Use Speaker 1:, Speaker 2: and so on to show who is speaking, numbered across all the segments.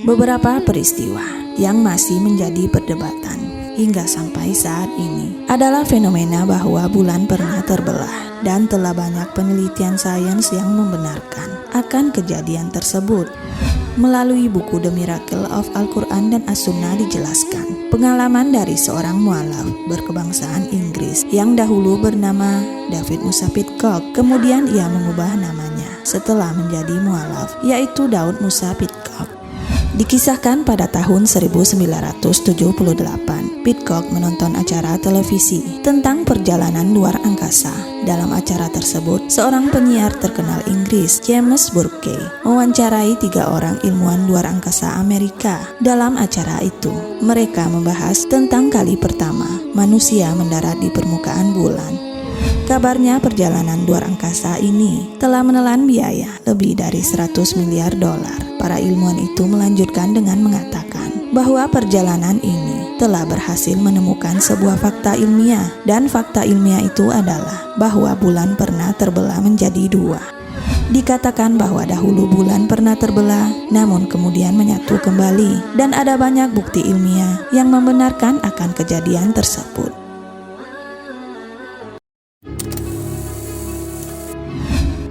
Speaker 1: Beberapa peristiwa yang masih menjadi perdebatan hingga sampai saat ini adalah fenomena bahwa bulan pernah terbelah, dan telah banyak penelitian sains yang membenarkan akan kejadian tersebut. Melalui buku The Miracle of Al-Quran dan As-Sunnah dijelaskan pengalaman dari seorang mualaf berkebangsaan Inggris yang dahulu bernama David Musa Pidcock. Kemudian ia mengubah namanya setelah menjadi mualaf, yaitu Daud Musa Pidcock. Dikisahkan pada tahun 1978, Pidcock menonton acara televisi tentang perjalanan luar angkasa. Dalam acara tersebut, seorang penyiar terkenal Inggris, James Burke, mewawancarai 3 orang ilmuwan luar angkasa Amerika. Dalam acara itu, mereka membahas tentang kali pertama manusia mendarat di permukaan bulan. Kabarnya perjalanan luar angkasa ini telah menelan biaya lebih dari 100 miliar dolar. Para ilmuwan itu melanjutkan dengan mengatakan bahwa perjalanan ini telah berhasil menemukan sebuah fakta ilmiah, dan fakta ilmiah itu adalah bahwa bulan pernah terbelah menjadi 2. Dikatakan bahwa dahulu bulan pernah terbelah, namun kemudian menyatu kembali, dan ada banyak bukti ilmiah yang membenarkan akan kejadian tersebut.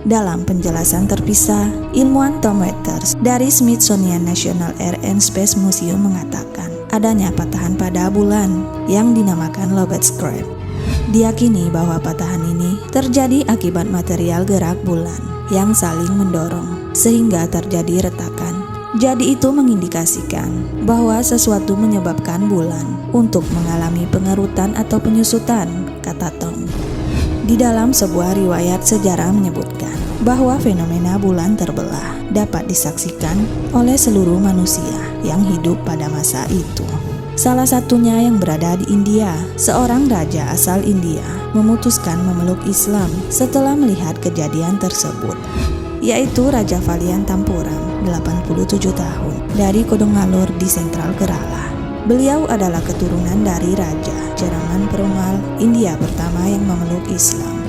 Speaker 1: Dalam penjelasan terpisah, ilmuwan Tom Watters dari Smithsonian National Air and Space Museum mengatakan adanya patahan pada bulan yang dinamakan Lobate Scrape. Diyakini bahwa patahan ini terjadi akibat material gerak bulan yang saling mendorong sehingga terjadi retakan. Jadi itu mengindikasikan bahwa sesuatu menyebabkan bulan untuk mengalami pengerutan atau penyusutan, kata Tom. Di dalam sebuah riwayat sejarah menyebutkan bahwa fenomena bulan terbelah dapat disaksikan oleh seluruh manusia yang hidup pada masa itu. Salah satunya yang berada di India, seorang raja asal India memutuskan memeluk Islam setelah melihat kejadian tersebut, yaitu Raja Valiantampuram, 87 tahun, dari Kodongalur di Sentral Kerala. Beliau adalah keturunan dari Raja Jaraman Perumal India pertama yang memeluk Islam.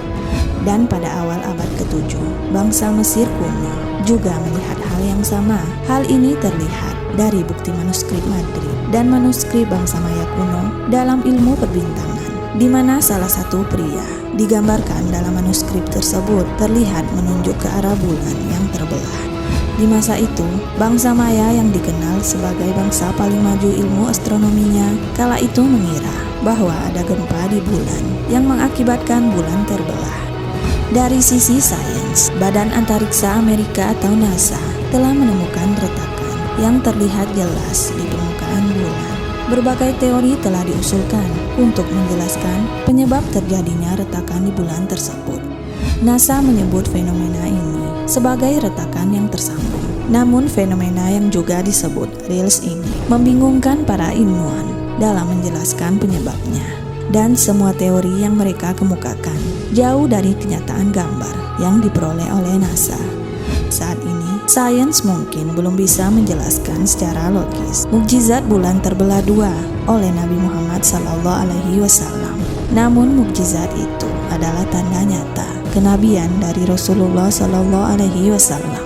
Speaker 1: Dan pada awal abad ke-7, bangsa Mesir kuno juga melihat hal yang sama. Hal ini terlihat dari bukti manuskrip Madrid dan manuskrip bangsa Maya kuno dalam ilmu perbintangan, di mana salah satu pria digambarkan dalam manuskrip tersebut terlihat menunjuk ke arah bulan yang terbelah. Di masa itu, bangsa Maya yang dikenal sebagai bangsa paling maju ilmu astronominya kala itu mengira bahwa ada gempa di bulan yang mengakibatkan bulan terbelah. Dari sisi sains, Badan Antariksa Amerika atau NASA telah menemukan retakan yang terlihat jelas di permukaan bulan. Berbagai teori telah diusulkan untuk menjelaskan penyebab terjadinya retakan di bulan tersebut. NASA menyebut fenomena ini sebagai retakan yang tersambung. Namun fenomena yang juga disebut rills ini membingungkan para ilmuwan dalam menjelaskan penyebabnya. Dan semua teori yang mereka kemukakan jauh dari kenyataan gambar yang diperoleh oleh NASA. Saat ini, sains mungkin belum bisa menjelaskan secara logis mukjizat bulan terbelah 2 oleh Nabi Muhammad SAW. Namun mukjizat itu adalah tanda nyata kenabian dari Rasulullah SAW.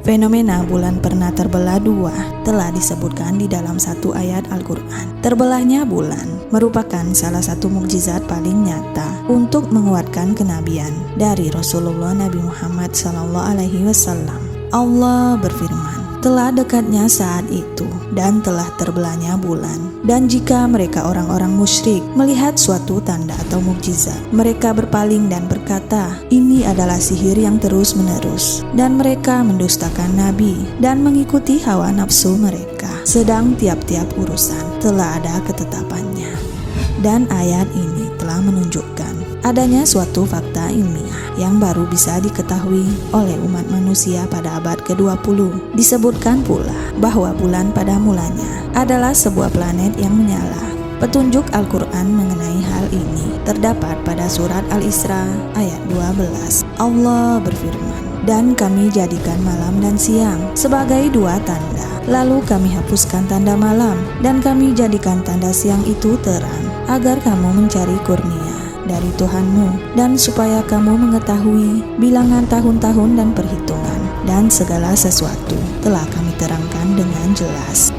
Speaker 1: Fenomena bulan pernah terbelah 2 telah disebutkan di dalam satu ayat Al-Quran. Terbelahnya bulan merupakan salah satu mukjizat paling nyata untuk menguatkan kenabian dari Rasulullah Nabi Muhammad SAW. Allah berfirman, telah dekatnya saat itu dan telah terbelahnya bulan. Dan jika mereka orang-orang musyrik melihat suatu tanda atau mukjizat, mereka berpaling dan berkata, ini adalah sihir yang terus-menerus. Dan mereka mendustakan Nabi dan mengikuti hawa nafsu mereka. Sedang tiap-tiap urusan telah ada ketetapannya. Dan ayat ini telah menunjukkan adanya suatu fakta ilmiah yang baru bisa diketahui oleh umat manusia pada abad ke-20. Disebutkan pula bahwa bulan pada mulanya adalah sebuah planet yang menyala. Petunjuk Al-Quran mengenai hal ini terdapat pada surat Al-Isra ayat 12. Allah berfirman, dan kami jadikan malam dan siang sebagai 2 tanda. Lalu kami hapuskan tanda malam dan kami jadikan tanda siang itu terang agar kamu mencari kurnia dari Tuhanmu, dan supaya kamu mengetahui bilangan tahun-tahun dan perhitungan, dan segala sesuatu telah kami terangkan dengan jelas.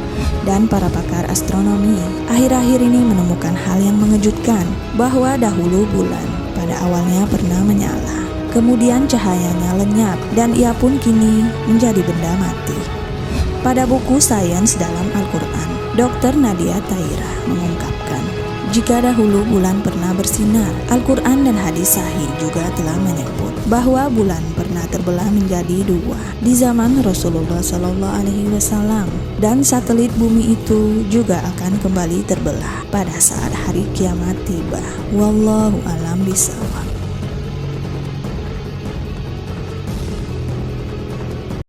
Speaker 1: Dan para pakar astronomi akhir-akhir ini menemukan hal yang mengejutkan, bahwa dahulu bulan pada awalnya pernah menyala, kemudian cahayanya lenyap, dan ia pun kini menjadi benda mati. Pada buku Sains dalam Al-Quran, Dr. Nadia Taira mengungkapkan, jika dahulu bulan pernah bersinar, Al-Quran dan hadis sahih juga telah menyebut bahwa bulan pernah terbelah menjadi dua di zaman Rasulullah SAW, dan satelit bumi itu juga akan kembali terbelah pada saat hari kiamat tiba. Wallahu a'lam bishawab.